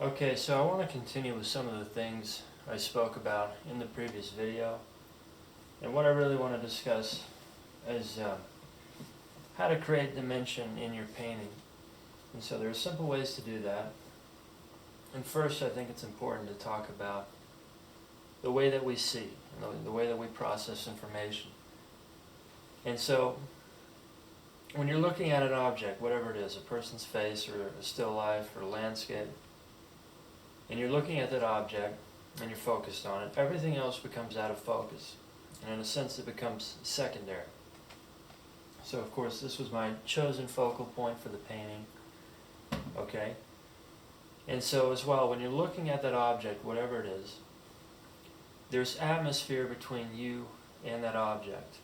Okay, so I want to continue with some of the things I spoke about in the previous video. And what I really want to discuss is how to create dimension in your painting. And so there are simple ways to do that. And first, I think it's important to talk about the way that we see, the way that we process information. And so when you're looking at an object, whatever it is, a person's face or a still life or a landscape, and you're looking at that object and you're focused on it, everything else becomes out of focus. And in a sense, it becomes secondary. So of course, this was my chosen focal point for the painting. Okay? And so as well, when you're looking at that object, whatever it is, there's atmosphere between you and that object.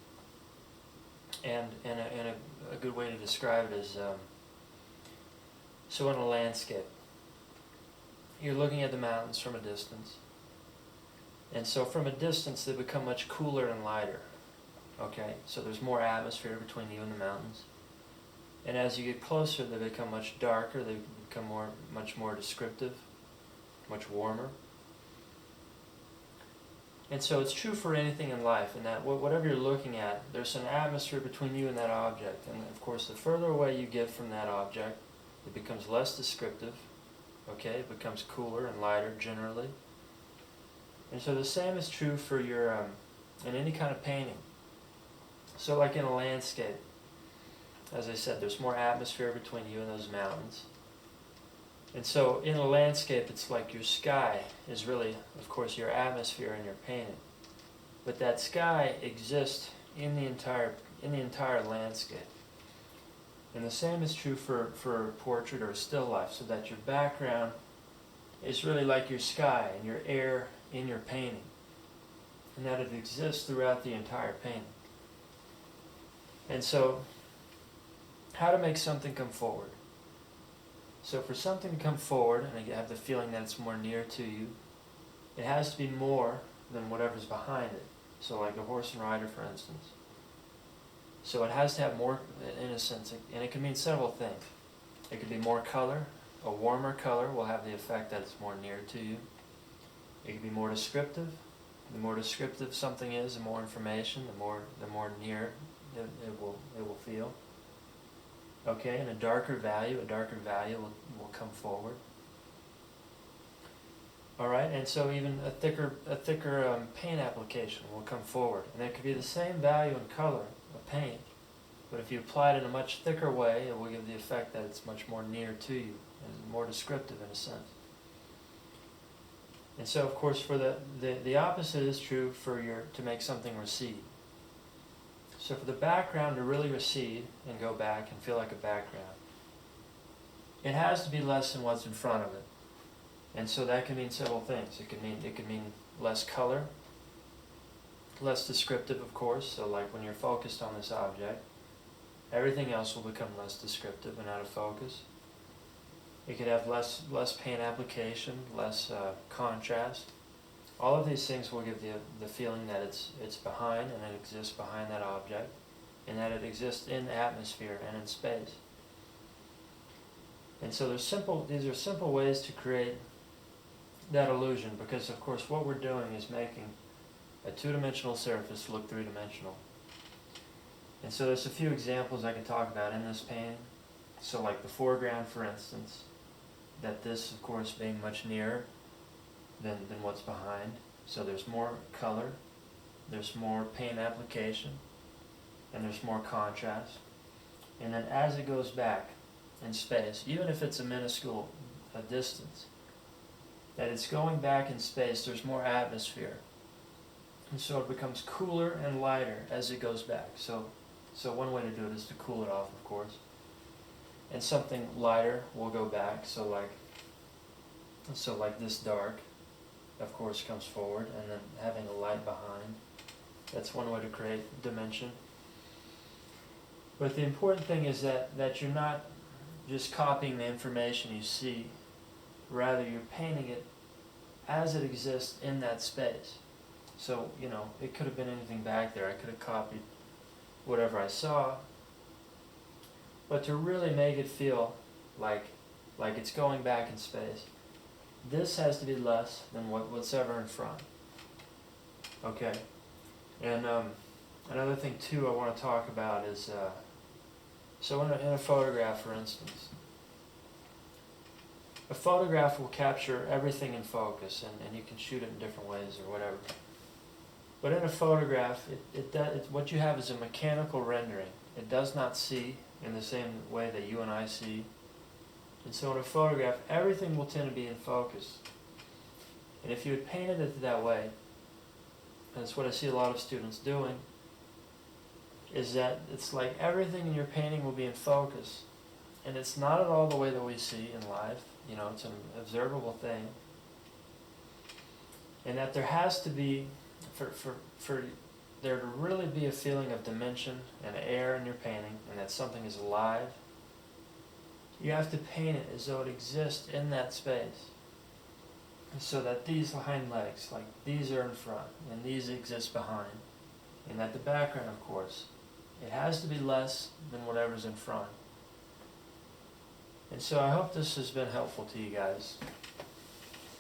And a good way to describe it is, so in a landscape, you're looking at the mountains from a distance. And so from a distance, they become much cooler and lighter. Okay? So there's more atmosphere between you and the mountains. And as you get closer, they become much darker, they become much more descriptive, much warmer. And so it's true for anything in life, in that whatever you're looking at, there's an atmosphere between you and that object. And of course, the further away you get from that object, it becomes less descriptive. Okay, it becomes cooler and lighter generally. And so the same is true for your, in any kind of painting. So like in a landscape, as I said, there's more atmosphere between you and those mountains. And so in a landscape, it's like your sky is really, of course, your atmosphere in your painting. But that sky exists in the entire landscape. And the same is true for a portrait or a still life, so that your background is really like your sky and your air in your painting, and that it exists throughout the entire painting. And so, how to make something come forward. So for something to come forward, and I have the feeling that it's more near to you, it has to be more than whatever's behind it. So like a horse and rider, for instance. So it has to have more, in a sense, and it can mean several things. It could be more color. A warmer color will have the effect that it's more near to you. It could be more descriptive. The more descriptive something is, the more information, the more near it will feel. Okay, and a darker value will come forward. All right, and so even a thicker paint application will come forward, and it could be the same value in color of paint, but if you apply it in a much thicker way, it will give the effect that it's much more near to you and more descriptive in a sense. And so, of course, for the opposite is true for to make something recede. So for the background to really recede and go back and feel like a background, it has to be less than what's in front of it. And so that can mean several things. It could mean less color, less descriptive, of course. So like when you're focused on this object, everything else will become less descriptive and out of focus. It could have less paint application, less contrast. All of these things will give the feeling that it's behind, and it exists behind that object, and that it exists in the atmosphere and in space. And so these are simple ways to create that illusion, because of course what we're doing is making a two-dimensional surface look three-dimensional. And so there's a few examples I can talk about in this painting. So like the foreground, for instance, that this, of course, being much nearer than what's behind. So there's more color, there's more paint application, and there's more contrast. And then as it goes back in space, even if it's a minuscule distance, that it's going back in space, there's more atmosphere. And so it becomes cooler and lighter as it goes back. So one way to do it is to cool it off, of course. And something lighter will go back, so like this dark, of course, comes forward, and then having a light behind. That's one way to create dimension. But the important thing is that you're not just copying the information you see, rather you're painting it as it exists in that space. So, it could have been anything back there. I could have copied whatever I saw, but to really make it feel like it's going back in space, this has to be less than what's ever in front. Okay, and another thing too I want to talk about is, so in a photograph, for instance, a photograph will capture everything in focus, and you can shoot it in different ways or whatever. But in a photograph, what you have is a mechanical rendering. It does not see in the same way that you and I see. And so in a photograph, everything will tend to be in focus. And if you had painted it that way, and it's what I see a lot of students doing, is that it's like everything in your painting will be in focus. And it's not at all the way that we see in life. You know, it's an observable thing. And that there has to be, for there to really be a feeling of dimension and air in your painting, and that something is alive, you have to paint it as though it exists in that space. So that these hind legs, like these are in front, and these exist behind. And that the background, of course, it has to be less than whatever's in front. And so I hope this has been helpful to you guys.